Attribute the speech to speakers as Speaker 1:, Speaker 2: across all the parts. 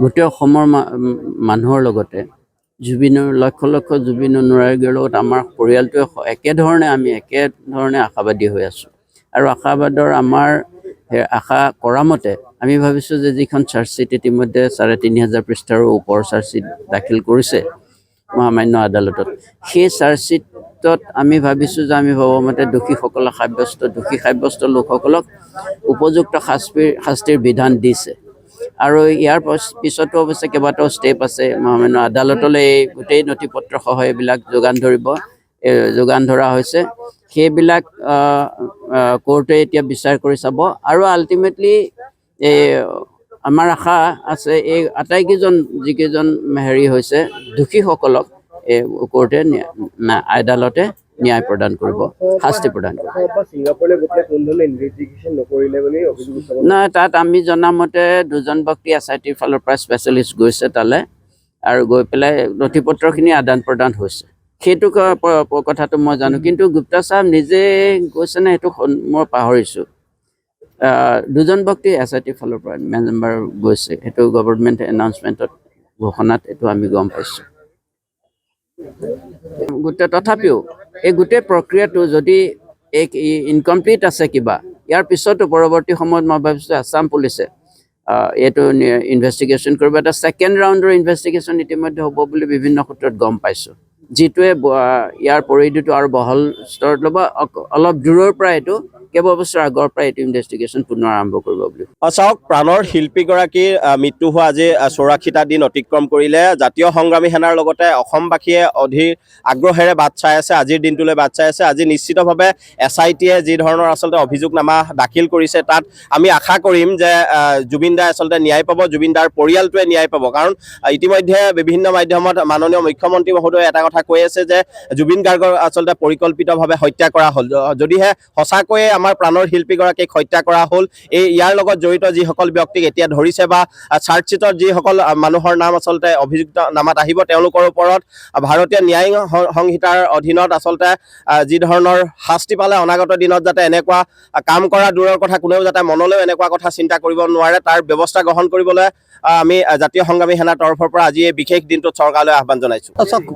Speaker 1: গোটেই অসমৰ মানুহৰ লগতে লক্ষ লক্ষ জুবিন অনুৰাগীৰ লগত আমাৰ পৰিয়ালটোৱে একেধৰণে আশাবাদী হৈ আছোঁ আৰু আমাৰ আশা কৰা মতে আমি ভাবিছোঁ যে যিখন চাৰ্জশ্বিট ইতিমধ্যে ৩,৫০০ পৃষ্ঠাৰো ওপৰ চাৰ্জশ্বিট দাখিল কৰিছে মহামান্য আদালতত, সেই চাৰ্জশ্বিটত আমি ভাবিছোঁ যে আমি ভবামতে দোষী সাব্যস্ত লোকসকলক উপযুক্ত শাস্তিৰ বিধান দিছে আৰু ইয়াৰ পিছতো অৱশ্যে কেইবাটাও ষ্টেপ আছে। মহামান্য আদালতলৈ এই গোটেই নথি পত্ৰসহ এইবিলাক যোগান ধৰা হৈছে। সেইবিলাক কোৰ্টে এতিয়া বিচাৰ কৰি চাব আৰু আল্টিমেটলি আমাৰ আশা আছে এই যিকেইজন হৈছে দোষীসকলক কোৰ্টে আদালতে ন্যায় প্ৰদান কৰিব, শাস্তি প্ৰদান কৰিব। নাই, তাত আমি জনামতে 2জন ব্যক্তি SITৰ ফালৰ পৰা স্পেচিয়েলিষ্ট গৈছে তালৈ আৰু গৈ পেলাই নথি পত্ৰখিনি আদান প্ৰদান হৈছে। সেইটো কথাটো মই জানো, কিন্তু গুপ্তা চাহাব নিজে গৈছে নে সেইটো মই পাহৰিছোঁ। 2জন ব্যক্তি SITৰ ফালৰ পৰা মেম্বাৰ গৈছে, সেইটো গভৰ্ণমেণ্ট এনাউন্সমেণ্টত ঘোষণাত এইটো আমি গম পাইছোঁ। তথাপিও এই গোটেই প্ৰক্ৰিয়াটো যদি ইনকমপ্লিট আছে কিবা, ইয়াৰ পিছতো পৰৱৰ্তী সময়ত মই ভাবিছোঁ আছাম পুলিচে এইটো ইনভেষ্টিগেশ্যন কৰিব। এটা ছেকেণ্ড ৰাউণ্ডৰ ইনভেষ্টিগেশ্যন ইতিমধ্যে হ'ব বুলি বিভিন্ন সূত্ৰত গম পাইছোঁ, যিটোৱে ইয়াৰ পৰিধিটো আৰু বহল স্তৰত ল'ব। অলপ দূৰৰ পৰা এইটো কেইবছৰ আগৰ পৰা এইটো ইনভেষ্টিগেশ্যন পুনৰ আৰম্ভ কৰিব বুলি।
Speaker 2: চাওক, প্ৰাণৰ শিল্পীগৰাকীৰ মৃত্যু হোৱা আজি 84টা দিন অতিক্ৰম কৰিলে। জাতীয় সংগ্ৰামী সেনাৰ লগতে অসমবাসীয়ে অধীৰ আগ্ৰহেৰে বাট চাই আছে, আজিৰ দিনটোলৈ বাট চাই আছে। আজি নিশ্চিতভাৱে SITয়ে যি ধৰণৰ আচলতে অভিযোগনামা দাখিল কৰিছে, তাত আমি আশা কৰিম যে জুবিন দাই আচলতে ন্যায় পাব, জুবিন দাৰ পৰিয়ালটোৱে ন্যায় পাব। কাৰণ ইতিমধ্যে বিভিন্ন মাধ্যমত মাননীয় মুখ্যমন্ত্ৰী মহোদয়ে এটা কথা কৈ আছে যে জুবিন গাৰ্গক আচলতে পৰিকল্পিতভাৱে হত্যা কৰা হ'ল। যদিহে সঁচাকৈয়ে আমাৰ প্ৰাণৰ শিল্পীগৰাকীক হত্যা কৰা হ'ল, ইয়াৰ লগত জড়িত যিসকল ব্যক্তিক এতিয়া ধৰিছে বা চাৰ্জশ্বিটত যিসকল মানুহৰ নাম আচলতে অভিযুক্ত নামাত আহিব, তেওঁলোকৰ ওপৰত ভাৰতীয় ন্যায়িক সংহিতাৰ অধীনত আচলতে যি ধৰণৰ শাস্তি পালে অনাগত দিনত যাতে এনেকুৱা কাম কৰা দূৰৰ কথা, কোনেও যাতে মনলৈও এনেকুৱা কথা চিন্তা কৰিব নোৱাৰে, তাৰ ব্যৱস্থা গ্ৰহণ কৰিবলৈ আমি জাতীয় সংগ্ৰামী সেনাৰ তৰফৰ পৰা আজি এই বিশেষ দিনটোত চৰকাৰলৈ আহ্বান জনাইছোঁ।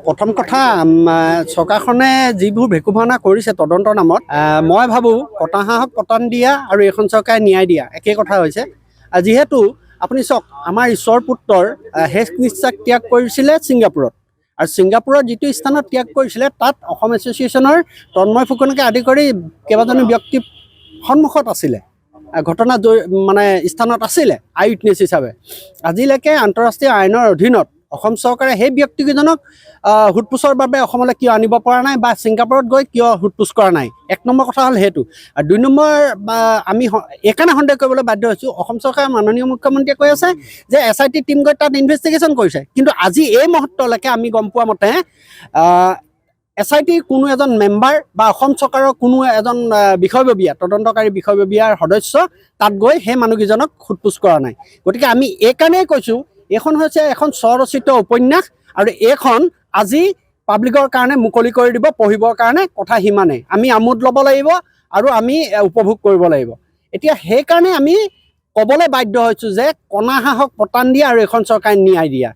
Speaker 3: প্ৰথম কথা, চৰকাৰখনে যিবোৰ ভেকুভাওনা কৰিছে তদন্তৰ নামত, মই ভাবোঁ কটা হাঁহক পতান দিয়া আৰু এইখন চৰকাৰে ন্যায় দিয়া একেই কথা হৈছে। যিহেতু আপুনি চাওক, আমাৰ ঈশ্বৰ পুত্ৰৰ শেষ নিশ্বাস ত্যাগ কৰিছিলে ছিংগাপুৰত, আৰু ছিংগাপুৰত যিটো স্থানত ত্যাগ কৰিছিলে তাত অসম এছ'চিয়েশ্যনৰ তন্ময় ফুকনকে আদি কৰি কেইবাজনো ব্যক্তি সন্মুখত আছিলে, ঘটনা স্থানত আছিলে আই উইটনেছ হিচাপে। আজিলৈকে আন্তঃৰাষ্ট্ৰীয় আইনৰ অধীনত অসম চৰকাৰে সেই ব্যক্তিকেইজনক সোধপোছৰ বাবে অসমলৈ কিয় আনিব পৰা নাই বা ছিংগাপুৰত গৈ কিয় সোধপোছ কৰা নাই, 1 নম্বৰ কথা হ'ল সেইটো। আৰু 2 নম্বৰ, আমি এইকাৰণে সন্দেহ কৰিবলৈ বাধ্য হৈছোঁ, অসম চৰকাৰৰ মাননীয় মুখ্যমন্ত্ৰীয়ে কৈ আছে যে SIT টীম গৈ তাত ইনভেষ্টিগেশ্যন কৰিছে, কিন্তু আজি এই মুহূৰ্তলৈকে আমি গম পোৱা মতে SITৰ কোনো এজন মেম্বাৰ বা অসম চৰকাৰৰ কোনো এজন বিষয়ববীয়া, তদন্তকাৰী বিষয়ববীয়াৰ সদস্য তাত গৈ সেই মানুহকেইজনক সোধপোছ কৰা নাই। গতিকে আমি এইকাৰণেই কৈছোঁ, এইখন হৈছে এখন স্বৰচিত উপন্যাস আৰু এইখন আজি পাব্লিকৰ কাৰণে মুকলি কৰি দিব, পঢ়িবৰ কাৰণে। কথা সিমানেই, আমি আমোদ ল'ব লাগিব আৰু আমি উপভোগ কৰিব লাগিব। এতিয়া সেইকাৰণে আমি ক'বলৈ বাধ্য হৈছোঁ যে কণা হাঁহক পতান দিয়া আৰু এখন চৰকাৰে ন্যায় দিয়া।